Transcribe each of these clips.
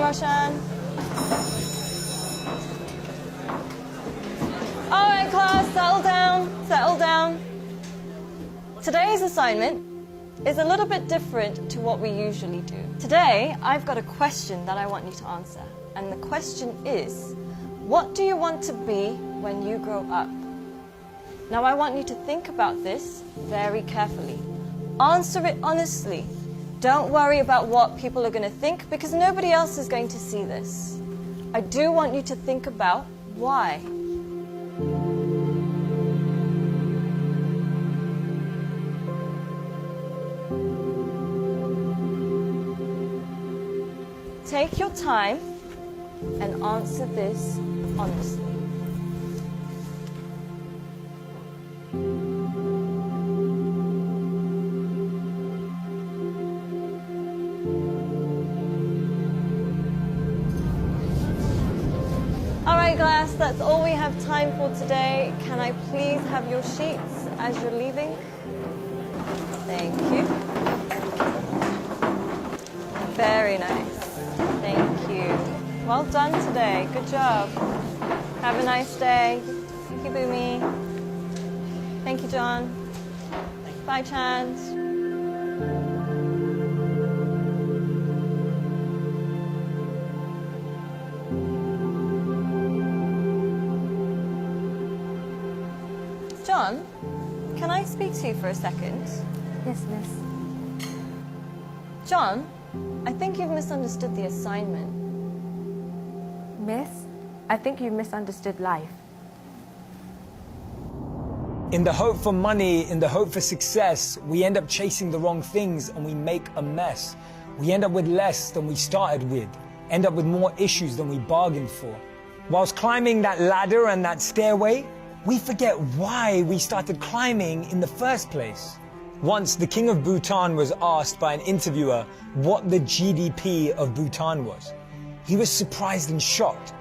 Roshan. All right, class, settle down, settle down. Today's assignment is a little bit different to what we usually do. Today, I've got a question that I want you to answer. And the question is, what do you want to be when you grow up? Now, I want you to think about this very carefully. Answer it honestly. Don't worry about what people are going to think, because nobody else is going to see this. I do want you to think about why. Take your time and answer this honestly. All right, class, that's all we have time for today. Can I please have your sheets as you're leaving? Thank you. Very nice. Thank you. Well done today. Good job. Have a nice day. Thank you, Boomy. Thank you, John. Bye, Chand. John, can I speak to you for a second? Yes, miss. John, I think you've misunderstood the assignment. Miss, I think you misunderstood life. In the hope for money, in the hope for success, we end up chasing the wrong things and we make a mess. We end up with less than we started with, end up with more issues than we bargained for. Whilst climbing that ladder and that stairway, we forget why we started climbing in the first place. Once, the king of Bhutan was asked by an interviewer what the GDP of Bhutan was. He was surprised and shocked.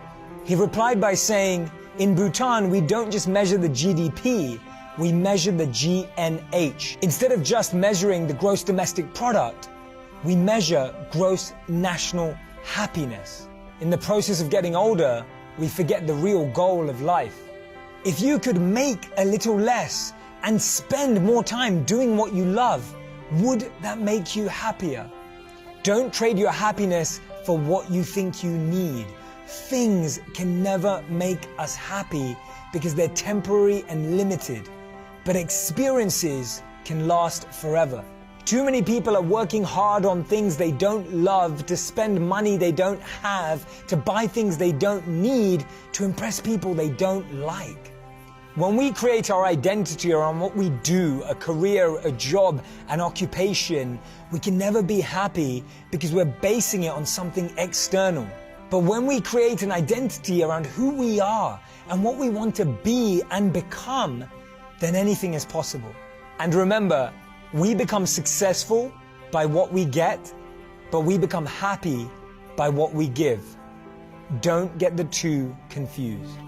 He replied by saying, in Bhutan, we don't just measure the GDP, we measure the GNH. Instead of just measuring the gross domestic product, we measure gross national happiness. In the process of getting older, we forget the real goal of life. If you could make a little less and spend more time doing what you love, would that make you happier? Don't trade your happiness for what you think you need. Things can never make us happy because they're temporary and limited, but experiences can last forever. Too many people are working hard on things they don't love, to spend money they don't have, to buy things they don't need, to impress people they don't like. When we create our identity around what we do, a career, a job, an occupation, we can never be happy because we're basing it on something external. But when we create an identity around who we are and what we want to be and become, then anything is possible. And remember, we become successful by what we get, but we become happy by what we give. Don't get the two confused.